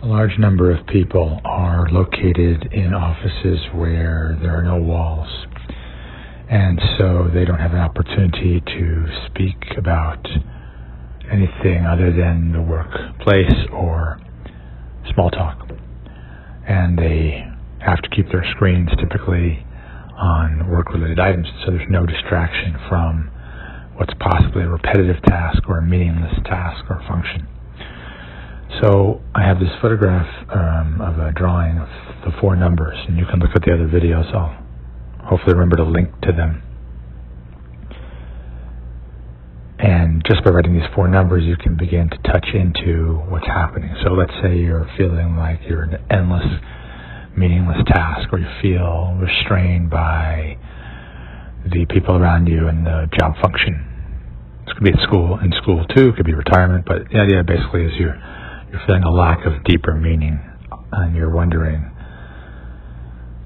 A large number of people are located in offices where there are no walls, and so they don't have an opportunity to speak about anything other than the workplace or small talk. And they have to keep their screens typically on work-related items, so there's no distraction from what's possibly a repetitive task or a meaningless task or function. So I have this photograph of a drawing of the 4 numbers, and you can look at the other videos. I'll hopefully remember to link to them. And just by writing these 4 numbers, you can begin to touch into what's happening. So let's say you're feeling like you're in an endless, meaningless task, or you feel restrained by the people around you and the job function. This could be in school too, it could be retirement, but the idea basically is you're feeling a lack of deeper meaning, and you're wondering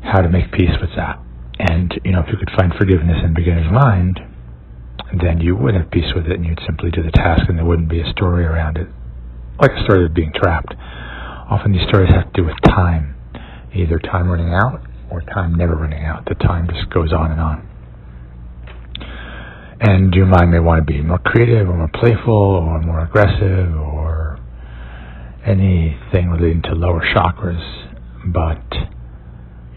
how to make peace with that. And, if you could find forgiveness in beginner's mind, then you would have peace with it, and you'd simply do the task, and there wouldn't be a story around it, like a story of being trapped. Often these stories have to do with time, either time running out or time never running out. The time just goes on and on. And your mind may want to be more creative or more playful or more aggressive or anything relating to lower chakras, but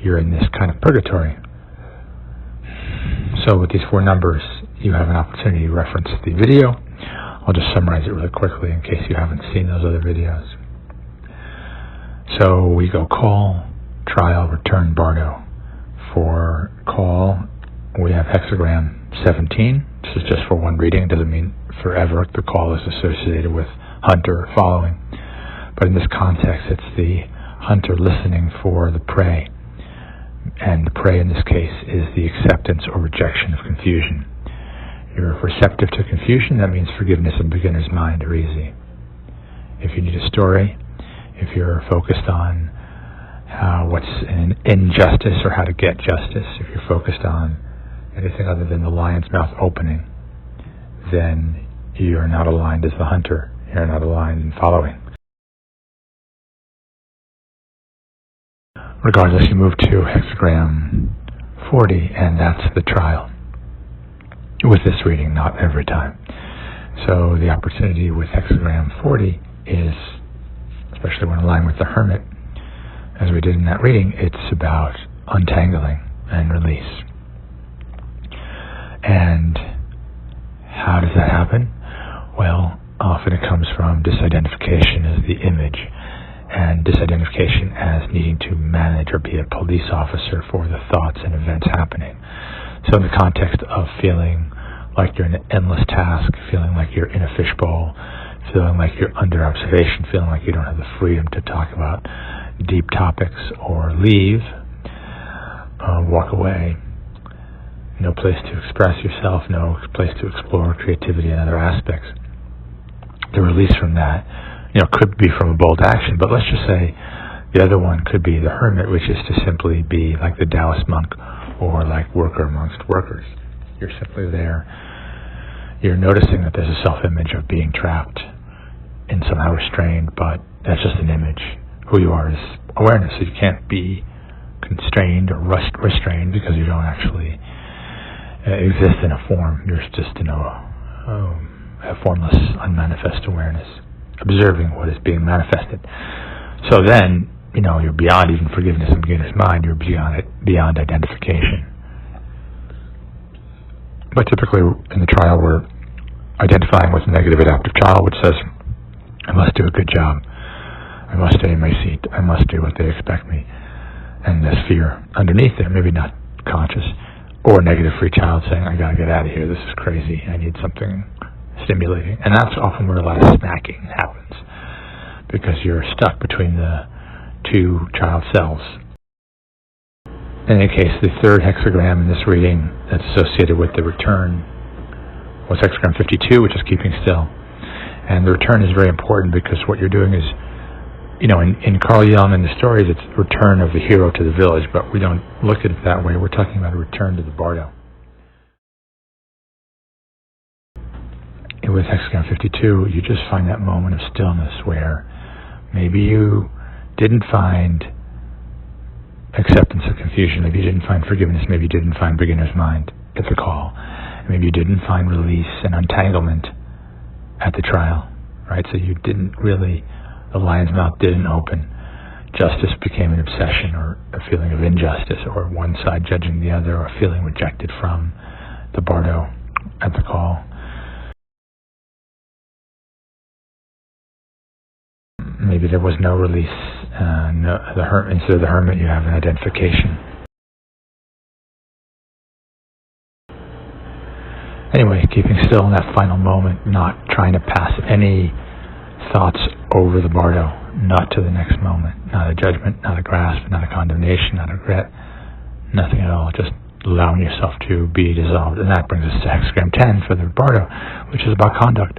you're in this kind of purgatory. So with these 4 numbers, you have an opportunity to reference the video. I'll just summarize it really quickly in case you haven't seen those other videos. So we go call, trial, return, bardo. For call, we have hexagram 17. This is just for one reading. It doesn't mean forever. The call is associated with hunter or following. But in this context, it's the hunter listening for the prey. And the prey in this case is the acceptance or rejection of confusion. You're receptive to confusion. That means forgiveness in beginner's mind are easy. If you need a story, if you're focused on what's an injustice or how to get justice, if you're focused on anything other than the lion's mouth opening, then you're not aligned as the hunter. You're not aligned in following. Regardless, you move to hexagram 40, and that's the trial. With this reading, not every time. So the opportunity with hexagram 40 is, especially when aligned with the hermit, as we did in that reading, it's about untangling and release. And how does that happen? Well, often it comes from disidentification as the image, and disidentification as needing to manage or be a police officer for the thoughts and events happening. So in the context of feeling like you're in an endless task, feeling like you're in a fishbowl, feeling like you're under observation, feeling like you don't have the freedom to talk about deep topics or leave, walk away, no place to express yourself, no place to explore creativity and other aspects. The release from that, could be from a bold action, but let's just say the other one could be the hermit, which is to simply be like the Taoist monk or like worker amongst workers. You're simply there. You're noticing that there's a self-image of being trapped and somehow restrained, but that's just an image. Who you are is awareness, so you can't be constrained or restrained because you don't actually exist in a form. You're just in a formless, unmanifest awareness, observing what is being manifested. So then, you're beyond even forgiveness in beginner's mind. You're beyond identification. But typically in the trial, we're identifying with a negative adaptive child, which says, I must do a good job. I must stay in my seat. I must do what they expect me. And this fear underneath there, maybe not conscious, or a negative free child saying, I gotta get out of here. This is crazy. I need something stimulating. And that's often where a lot of snacking happens, because you're stuck between the 2 child selves. In any case, the 3rd hexagram in this reading that's associated with the return was hexagram 52, which is keeping still. And the return is very important because what you're doing is, in Carl Jung and the stories, it's the return of the hero to the village, but we don't look at it that way. We're talking about a return to the bardo. With hexagram 52, you just find that moment of stillness where maybe you didn't find acceptance of confusion, maybe you didn't find forgiveness, maybe you didn't find beginner's mind at the call, maybe you didn't find release and untanglement at the trial, right? So you didn't really, the lion's mouth didn't open. Justice became an obsession or a feeling of injustice, or one side judging the other, or feeling rejected from the bardo at the call. Maybe there was no release. Instead of the hermit, you have an identification. Anyway, keeping still in that final moment, not trying to pass any thoughts over the bardo, not to the next moment, not a judgment, not a grasp, not a condemnation, not a regret, nothing at all, just allowing yourself to be dissolved. And that brings us to hexagram 10 for the bardo, which is about conduct.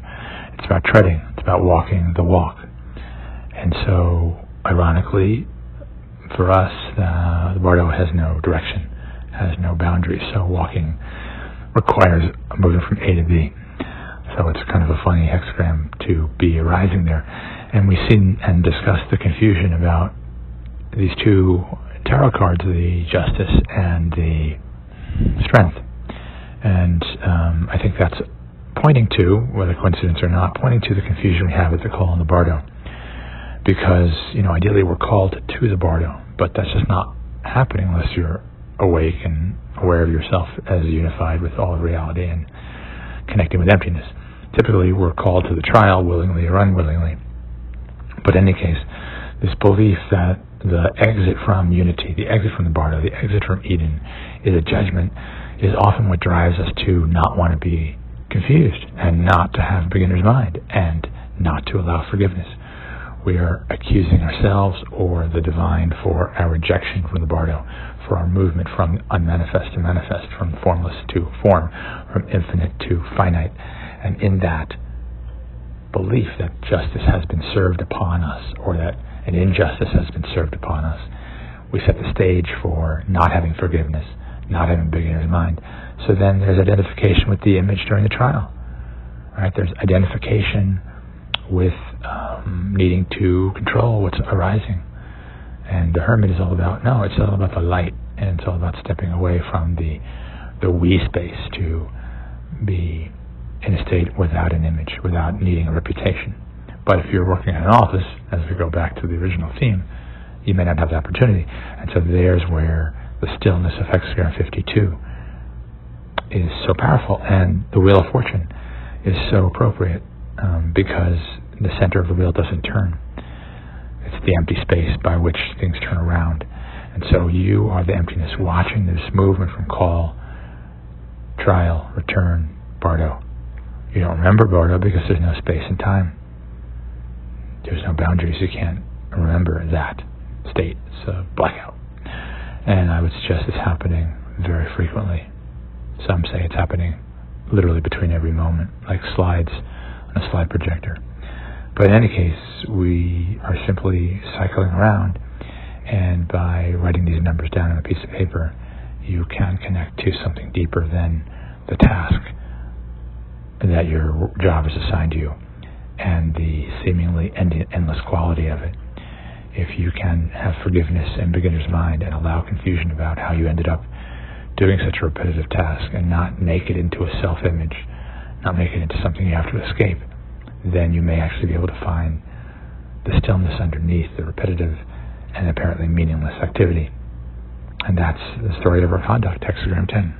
It's about treading. It's about walking the walk. And so, ironically, for us, the bardo has no direction, has no boundaries. So walking requires moving from A to B. So it's kind of a funny hexagram to be arising there. And we've seen and discussed the confusion about these two tarot cards, the Justice and the Strength. And I think that's pointing to, whether coincidence or not, pointing to the confusion we have at the call on the bardo. Because, ideally we're called to the bardo, but that's just not happening unless you're awake and aware of yourself as unified with all of reality and connecting with emptiness. Typically, we're called to the trial, willingly or unwillingly. But in any case, this belief that the exit from unity, the exit from the bardo, the exit from Eden is a judgment is often what drives us to not want to be confused and not to have beginner's mind and not to allow forgiveness. We are accusing ourselves or the divine for our rejection from the bardo, for our movement from unmanifest to manifest, from formless to form, from infinite to finite. And in that belief that justice has been served upon us, or that an injustice has been served upon us, we set the stage for not having forgiveness, not having beginner's mind. So then there's identification with the image during the trial. Right? There's identification with needing to control what's arising. And the hermit is all about, it's all about the light, and it's all about stepping away from the we space to be in a state without an image, without needing a reputation. But if you're working in an office, as we go back to the original theme, you may not have the opportunity. And so there's where the stillness of hexagram 52 is so powerful, and the Wheel of Fortune is so appropriate because the center of the wheel doesn't turn. It's the empty space by which things turn around. And so you are the emptiness watching this movement from call, trial, return, bardo. You don't remember bardo because there's no space and time. There's no boundaries. You can't remember that state. It's a blackout. And I would suggest it's happening very frequently. Some say it's happening literally between every moment, like slides on a slide projector. But in any case, we are simply cycling around, and by writing these numbers down on a piece of paper, you can connect to something deeper than the task that your job is assigned to you and the seemingly endless quality of it. If you can have forgiveness and beginner's mind and allow confusion about how you ended up doing such a repetitive task and not make it into a self-image, not make it into something you have to escape, then you may actually be able to find the stillness underneath the repetitive and apparently meaningless activity. And that's the story of our conduct, hexagram 10.